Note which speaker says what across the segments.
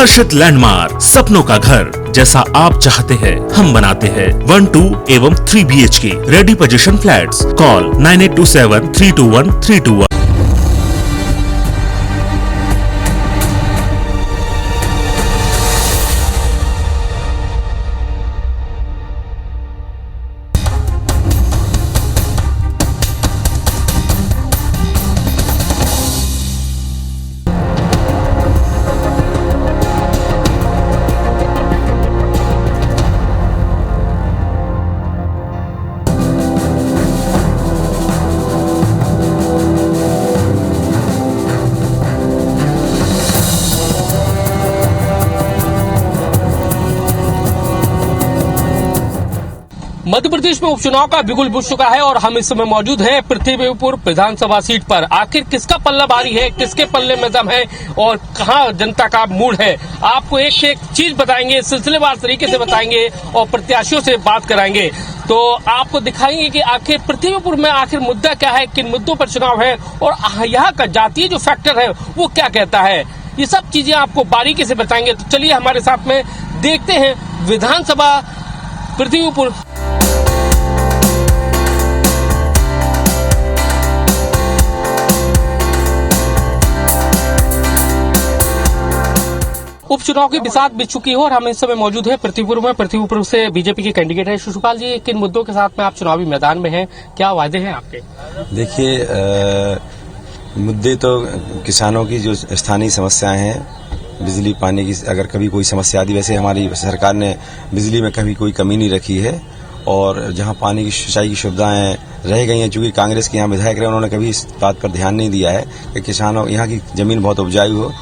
Speaker 1: हर्षित landmark, सपनों का घर जैसा आप चाहते हैं हम बनाते हैं। 1, 2 एवं 3 BHK ready position flats. Call 9827321321।
Speaker 2: Madhya Pradesh में उपचुनाव का बिगुल बुझ चुका है और हम इस समय मौजूद हैं पृथ्वीपुर विधानसभा सीट पर। आखिर किसका पल्ला भारी है, किसके पल्ले में दम है और कहां जनता का मूड है, आपको एक से एक चीज बताएंगे, सिलसिलेवार तरीके से बताएंगे और प्रत्याशियों से बात कराएंगे। तो आपको दिखाएंगे कि आखिर पृथ्वीपुर में आखिर मुद्दा क्या है, किन मुद्दों पर चुनाव है और यहाँ का जातीय जो फैक्टर है वो क्या कहता है, ये सब चीजें आपको बारीकी से बताएंगे। तो चलिए हमारे साथ में देखते हैं विधानसभा पृथ्वीपुर। उपचुनाव की बिसात बिछ चुकी है और हम इस समय मौजूद हैं पृथ्वीपुर में। पृथ्वीपुर से बीजेपी के कैंडिडेट है शिशुपाल जी। किन मुद्दों के साथ में आप चुनावी मैदान में हैं, क्या वादे हैं आपके?
Speaker 3: देखिए, मुद्दे तो किसानों की जो स्थानीय समस्याएं हैं, बिजली पानी की अगर कभी कोई समस्या आती, वैसे हमारी सरकार ने बिजली में कभी कोई कमी नहीं रखी है और जहां पानी की सिंचाई की सुविधाएं रह गई हैं, चूंकि कांग्रेस के यहाँ विधायक रहे, उन्होंने कभी इस बात पर ध्यान नहीं दिया है कि किसानों यहाँ की जमीन बहुत उपजाऊ हो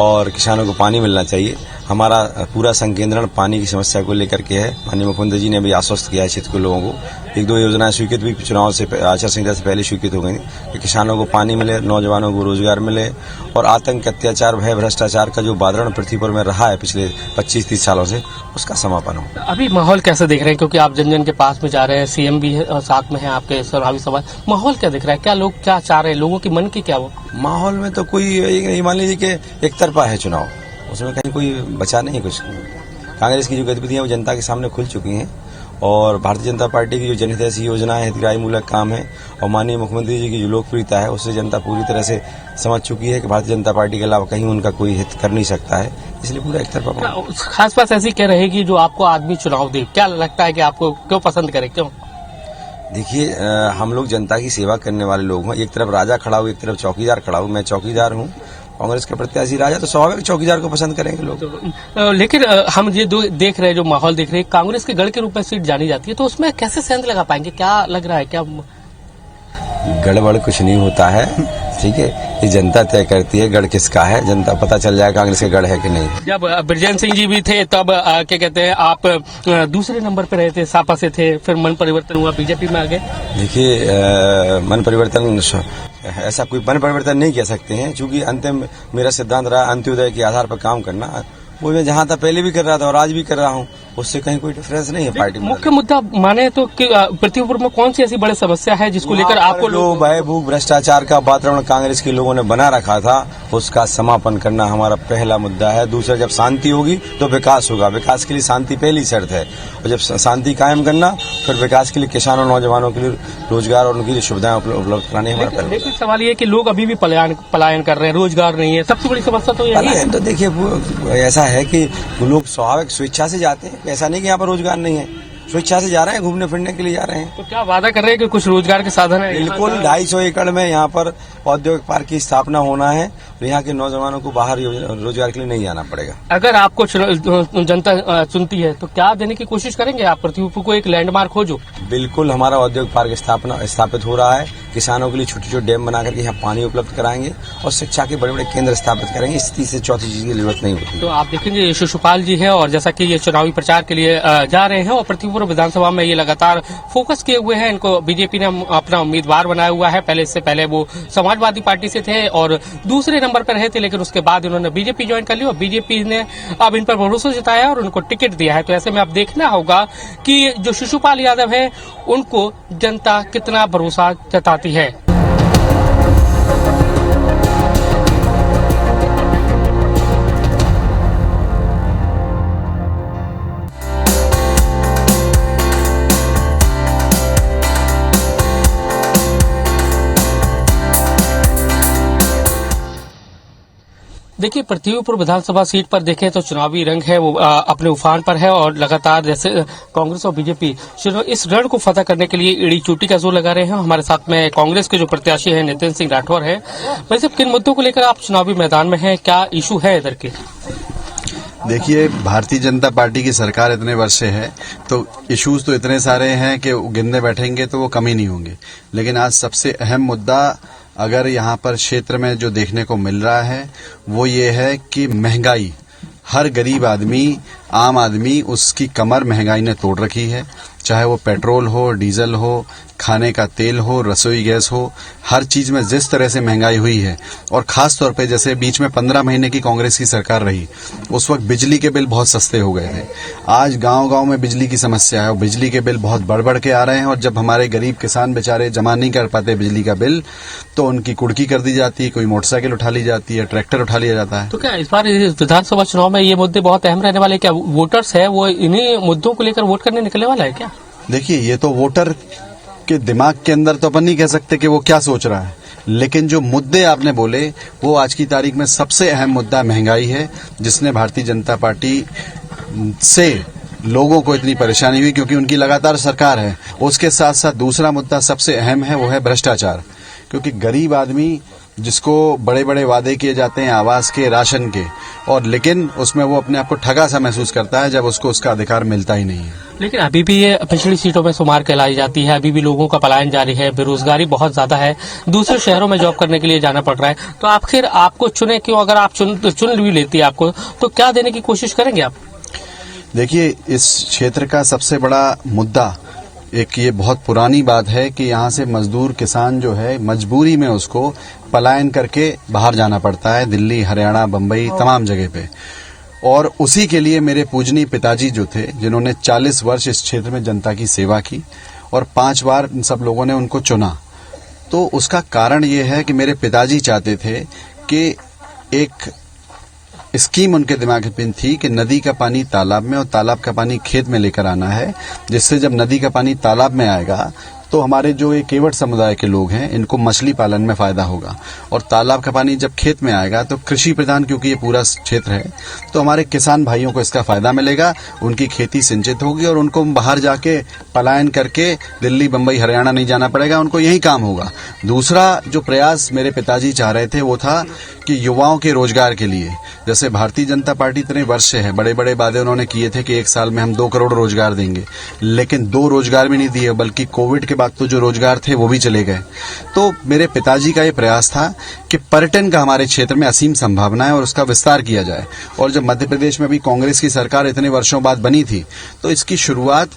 Speaker 3: और किसानों को पानी मिलना चाहिए। हमारा पूरा संकेंद्रण पानी की समस्या को लेकर के है। माननीय मुख्यमंत्री जी ने भी आश्वस्त किया है क्षेत्र के लोगों को। 1-2 योजनाएं स्वीकृत भी चुनाव से आचार संहिता से पहले स्वीकृत हो गई कि किसानों को पानी मिले, नौजवानों को रोजगार मिले और आतंक, अत्याचार, भय, भ्रष्टाचार का जो बादरण पृथ्वीपुर में रहा है पिछले 25-30 सालों से, उसका समापन हो।
Speaker 2: अभी माहौल कैसे देख रहे हैं, क्योंकि आप जन जन के पास में जा रहे हैं, सीएम भी है और साथ में है आपके चुनावी सभा, माहौल क्या दिख रहा है, क्या लोग क्या चाह रहे हैं, लोगों की मन की क्या वो
Speaker 3: माहौल में तो कोई मान लीजिए कि एक तरफा है चुनाव, उसमें कहीं कोई बचा नहीं कुछ। कांग्रेस की जो गतिविधियां वो जनता के सामने खुल चुकी हैं और भारतीय जनता पार्टी की जो जनहितैषी योजना है, हितग्राही मूलक काम है और माननीय मुख्यमंत्री जी की जो लोकप्रियता है, उससे जनता पूरी तरह से समझ चुकी है कि भारतीय जनता पार्टी के अलावा कहीं उनका कोई हित कर नहीं सकता है, इसलिए पूरा एक तरफा।
Speaker 2: खास बात ऐसी क्या रहेगी जो आपको आदमी चुनाव दे, क्या लगता है कि आपको क्यों पसंद करे, क्यों?
Speaker 3: देखिए, हम लोग जनता की सेवा करने वाले लोग हैं। एक तरफ राजा खड़ा हो, एक तरफ चौकीदार खड़ा हो। मैं चौकीदार हूँ, कांग्रेस के प्रत्याशी राजा, तो स्वाभाविक चौकीदार को पसंद करेंगे लोग।
Speaker 2: लेकिन हम ये देख रहे हैं, जो माहौल देख रहे हैं, कांग्रेस के गढ़ के रूप में सीट जानी जाती है, तो उसमें कैसे सेंध लगा पाएंगे, क्या लग रहा है, क्या?
Speaker 3: गड़बड़ कुछ नहीं होता है, ठीक है, ये जनता तय करती है गढ़ किसका है। जनता पता चल जाए कांग्रेस के गढ़ है कि नहीं।
Speaker 2: जब ब्रजेंद्र सिंह जी भी थे तब क्या कहते हैं, आप दूसरे नंबर पे रहे थे, सापा से थे, फिर मन परिवर्तन हुआ, बीजेपी में आ गए।
Speaker 3: देखिए, मन परिवर्तन, ऐसा कोई मन परिवर्तन नहीं कह सकते हैं, क्योंकि अंतिम मेरा सिद्धांत रहा अंत्योदय के आधार पर काम करना। वो मैं जहां था पहले भी कर रहा था और आज भी कर रहा हूं, उससे कहीं कोई डिफरेंस नहीं है पार्टी में।
Speaker 2: मुख्य मुद्दा माने तो पृथ्वीपुर में कौन सी ऐसी बड़ी समस्या है जिसको लेकर आपको
Speaker 3: लोग भय, भूख, भ्रष्टाचार का वातावरण कांग्रेस के लोगों ने बना रखा था, उसका समापन करना हमारा पहला मुद्दा है। दूसरा, जब शांति होगी तो विकास होगा। विकास के लिए शांति पहली शर्त है और जब शांति कायम करना, फिर विकास के लिए किसानों, नौजवानों के लिए रोजगार और उनकी सुविधाएं उपलब्ध करानी हमारा पहला।
Speaker 2: लेकिन सवाल ये कि लोग अभी भी पलायन कर रहे हैं, रोजगार नहीं है, सबसे बड़ी समस्या तो यही है।
Speaker 3: तो देखिए, ऐसा है कि लोग स्वाभाविक स्वेच्छा से जाते हैं, ऐसा नहीं कि यहाँ पर रोजगार नहीं है, स्वेच्छा से जा रहे हैं, घूमने फिरने के लिए जा रहे हैं।
Speaker 2: तो क्या वादा कर रहे हैं कि कुछ रोजगार के साधन है?
Speaker 3: बिल्कुल, 250 एकड़ में यहाँ पर औद्योगिक पार्क की स्थापना होना है और यहाँ के नौजवानों को बाहर रोजगार के लिए नहीं जाना पड़ेगा।
Speaker 2: अगर आपको जनता चुनती है तो क्या देने की कोशिश करेंगे आप पृथ्वीपुर को एक लैंडमार्क हो जो?
Speaker 3: बिल्कुल, हमारा औद्योगिक पार्क स्थापित हो रहा है। किसानों के लिए छोटे छोटे डैम बना करके यहाँ पानी उपलब्ध कराएंगे और शिक्षा के बड़े बड़े केंद्र स्थापित करेंगे। इस तीसरी चौथी चीज की जरूरत नहीं होती।
Speaker 2: तो आप देखेंगे शिशुपाल जी है और जैसा कि ये चुनावी प्रचार के लिए जा रहे हैं और पृथ्वीपुर विधानसभा में ये लगातार फोकस किए हुए हैं। इनको बीजेपी ने अपना उम्मीदवार बनाया हुआ है। इससे पहले वो समाजवादी पार्टी से थे और दूसरे नंबर पर रहे थे, लेकिन उसके बाद इन्होंने बीजेपी ज्वाइन कर ली और बीजेपी ने अब इन पर भरोसा जताया और उनको टिकट दिया है। तो ऐसे में अब देखना होगा कि जो शिशुपाल यादव है उनको जनता कितना भरोसा जताती है। देखिए, पृथ्वीपुर विधानसभा सीट पर देखें तो चुनावी रंग है वो अपने उफान पर है और लगातार जैसे कांग्रेस और बीजेपी इस रण को फतह करने के लिए एड़ी चोटी का जोर लगा रहे हैं। हमारे साथ में कांग्रेस के जो प्रत्याशी हैं नितिन सिंह राठौर है। भाई साहब, किन मुद्दों को लेकर आप चुनावी मैदान में हैं, क्या इशू है इधर के?
Speaker 4: देखिए, भारतीय जनता पार्टी की सरकार इतने वर्ष से है तो इश्यूज तो इतने सारे हैं कि गिनने बैठेंगे तो वो कम ही नहीं होंगे। लेकिन आज सबसे अहम मुद्दा अगर यहाँ पर क्षेत्र में जो देखने को मिल रहा है वो ये है कि महंगाई, हर गरीब आदमी, आम आदमी, उसकी कमर महंगाई ने तोड़ रखी है। चाहे वो पेट्रोल हो, डीजल हो, खाने का तेल हो, रसोई गैस हो, हर चीज में जिस तरह से महंगाई हुई है। और खास तौर पे जैसे बीच में 15 महीने की कांग्रेस की सरकार रही, उस वक्त बिजली के बिल बहुत सस्ते हो गए थे। आज गांव-गांव में बिजली की समस्या है और बिजली के बिल बहुत बढ़ के आ रहे हैं। और जब हमारे गरीब किसान बेचारे जमा नहीं कर पाते बिजली का बिल, तो उनकी कुर्की कर दी जाती है, कोई मोटरसाइकिल उठा ली जाती है, ट्रैक्टर उठा लिया जाता है।
Speaker 2: तो क्या इस बार विधानसभा चुनाव में ये मुद्दे बहुत अहम रहने वाले? क्या वोटर्स है वो इन्हीं मुद्दों को लेकर वोट करने निकलने वाला है क्या?
Speaker 4: देखिए, ये तो वोटर के दिमाग के अंदर तो अपन नहीं कह सकते कि वो क्या सोच रहा है, लेकिन जो मुद्दे आपने बोले वो आज की तारीख में सबसे अहम मुद्दा महंगाई है, जिसने भारतीय जनता पार्टी से लोगों को इतनी परेशानी हुई क्योंकि उनकी लगातार सरकार है। उसके साथ साथ दूसरा मुद्दा सबसे अहम है, वो है भ्रष्टाचार। क्योंकि गरीब आदमी जिसको बड़े बड़े वादे किए जाते हैं आवास के, राशन के, और लेकिन उसमें वो अपने आप को ठगा सा महसूस करता है जब उसको उसका अधिकार मिलता ही नहीं है।
Speaker 2: लेकिन अभी भी ये पिछड़ी सीटों में शुमार कहलाई जाती है, अभी भी लोगों का पलायन जारी है, बेरोजगारी बहुत ज्यादा है, दूसरे शहरों में जॉब करने के लिए जाना पड़ रहा है। तो आखिर आपको चुने क्यों? अगर आप चुन भी लेती है आपको, तो क्या देने की कोशिश करेंगे आप?
Speaker 4: देखिए, इस क्षेत्र का सबसे बड़ा मुद्दा एक ये बहुत पुरानी बात है कि यहाँ से मजदूर किसान जो है मजबूरी में उसको पलायन करके बाहर जाना पड़ता है, दिल्ली, हरियाणा, बम्बई, तमाम जगह पे। और उसी के लिए मेरे पूजनीय पिताजी जो थे, जिन्होंने 40 वर्ष इस क्षेत्र में जनता की सेवा की और 5 बार सब लोगों ने उनको चुना, तो उसका कारण ये है कि मेरे पिताजी चाहते थे कि एक स्कीम उनके दिमाग में थी कि नदी का पानी तालाब में और तालाब का पानी खेत में लेकर आना है, जिससे जब नदी का पानी तालाब में आएगा तो हमारे जो ये केवट समुदाय के लोग हैं इनको मछली पालन में फायदा होगा। और तालाब का पानी जब खेत में आएगा तो कृषि प्रधान, क्योंकि ये पूरा क्षेत्र है, तो हमारे किसान भाइयों को इसका फायदा मिलेगा, उनकी खेती सिंचित होगी और उनको बाहर जाके पलायन करके दिल्ली, बम्बई, हरियाणा नहीं जाना पड़ेगा, उनको यही काम होगा। दूसरा जो प्रयास मेरे पिताजी चाह रहे थे वो था कि युवाओं के रोजगार के लिए, जैसे भारतीय जनता पार्टी इतने वर्ष से है, बड़े बड़े वादे उन्होंने किए थे कि 1 साल में हम 2 करोड़ रोजगार देंगे, लेकिन 2 रोजगार भी नहीं दिए, बल्कि कोविड के बाद तो जो रोजगार थे वो भी चले गए। तो मेरे पिताजी का ये प्रयास था कि पर्यटन का हमारे क्षेत्र में असीम संभावना है और उसका विस्तार किया जाए। और जब मध्य प्रदेश में भी कांग्रेस की सरकार इतने वर्षों बाद बनी थी, तो इसकी शुरुआत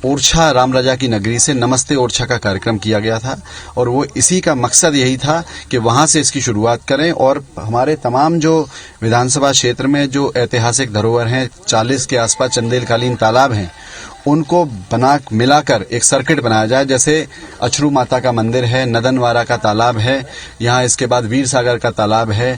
Speaker 4: ओरछा, राम राजा की नगरी से नमस्ते ओरछा का कार्यक्रम किया गया था और वो इसी का मकसद यही था कि वहां से इसकी शुरुआत करें और हमारे तमाम जो विधानसभा क्षेत्र में जो ऐतिहासिक धरोहर हैं, 40 के आसपास चंदेलकालीन तालाब हैं, उनको मिलाकर एक सर्किट बनाया जाए। जैसे अछरू माता का मंदिर है, नदनवारा का तालाब है, यहाँ इसके बाद वीर सागर का तालाब है,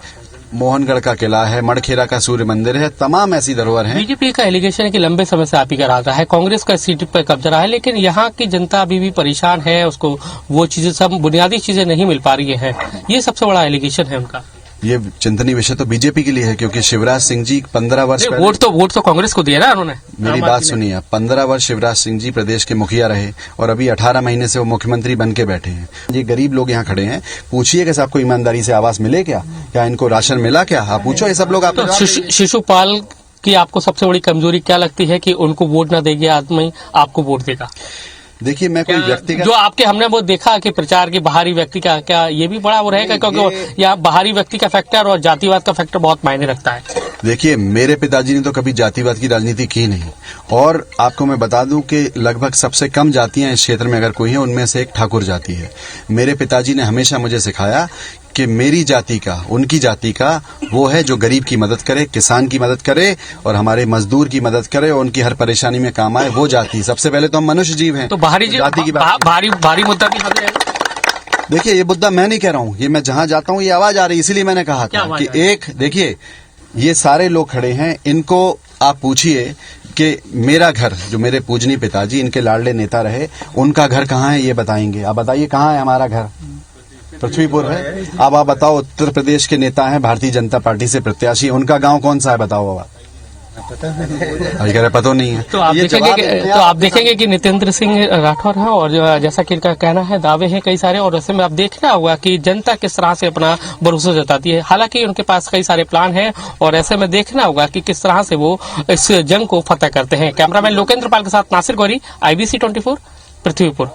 Speaker 4: मोहनगढ़ का किला है, मड़खेरा का सूर्य मंदिर है, तमाम ऐसी धरोहर हैं।
Speaker 2: बीजेपी का एलिगेशन है कि लंबे समय से आप ही का रहा है, कांग्रेस का सीट पर कब्जा रहा है, लेकिन यहाँ की जनता अभी भी परेशान है, उसको वो चीजें, सब बुनियादी चीजें नहीं मिल पा रही है। ये सबसे बड़ा एलिगेशन है उनका।
Speaker 4: ये चिंतनीय विषय तो बीजेपी के लिए है, क्योंकि शिवराज सिंह जी 15 वर्ष
Speaker 2: वोट तो कांग्रेस को दिया ना उन्होंने।
Speaker 4: मेरी बात सुनिए, 15 वर्ष शिवराज सिंह जी प्रदेश के मुखिया रहे और अभी 18 महीने से वो मुख्यमंत्री बन के बैठे हैं। ये गरीब लोग यहाँ खड़े हैं, पूछिए कि आपको ईमानदारी से आवास मिले क्या इनको राशन मिला क्या? आप पूछो, ये सब लोग। आप
Speaker 2: शिशुपाल की आपको सबसे बड़ी कमजोरी क्या लगती है कि उनको वोट न देंगे आदमी आपको वोट देगा?
Speaker 4: देखिए, मैं कोई व्यक्ति
Speaker 2: जो आपके हमने वो देखा कि प्रचार के बाहरी व्यक्ति का क्या ये भी बड़ा वो रहेगा, क्योंकि यहाँ बाहरी व्यक्ति का फैक्टर और जातिवाद का फैक्टर बहुत मायने रखता है।
Speaker 4: देखिए, मेरे पिताजी ने तो कभी जातिवाद की राजनीति की नहीं और आपको मैं बता दूं कि लगभग सबसे कम जातियां इस क्षेत्र में अगर कोई है उनमें से एक ठाकुर जाति है। मेरे पिताजी ने हमेशा मुझे सिखाया कि मेरी जाति का, उनकी जाति का वो है जो गरीब की मदद करे, किसान की मदद करे और हमारे मजदूर की मदद करे और उनकी हर परेशानी में काम आए, वो जाति। सबसे पहले तो हम मनुष्य जीव हैं।
Speaker 2: तो बाहरी जाति की भारी मुद्दा भी हाथ रहेगा।
Speaker 4: देखिए, ये मुद्दा मैं नहीं कह रहा हूँ, ये मैं जहाँ जाता हूँ ये आवाज आ रही है, इसीलिए मैंने कहा था कि एक देखिए, ये सारे लोग खड़े हैं, इनको आप पूछिए कि मेरा घर, जो मेरे पूजनीय पिताजी इनके लाडले नेता रहे, उनका घर कहाँ है ये बताएंगे। आप बताइए कहाँ है हमारा घर? पृथ्वीपुर है। अब आप बताओ, उत्तर प्रदेश के नेता हैं भारतीय जनता पार्टी से प्रत्याशी, उनका गांव कौन सा है बताओ बाबा? अभी कह रहे पता नहीं है।
Speaker 2: तो आप देखेंगे कि नितेंद्र सिंह राठौर है और जैसा कि इनका कहना है दावे हैं कई सारे, और ऐसे में अब देखना होगा कि जनता किस तरह से अपना भरोसा जताती है। हालांकि उनके पास कई सारे प्लान हैं और ऐसे में देखना होगा कि किस तरह से वो इस जंग को फतह करते हैं। कैमरामैन लोकेंद्र पाल के साथ नासिर गौरी, IBC 24, पृथ्वीपुर।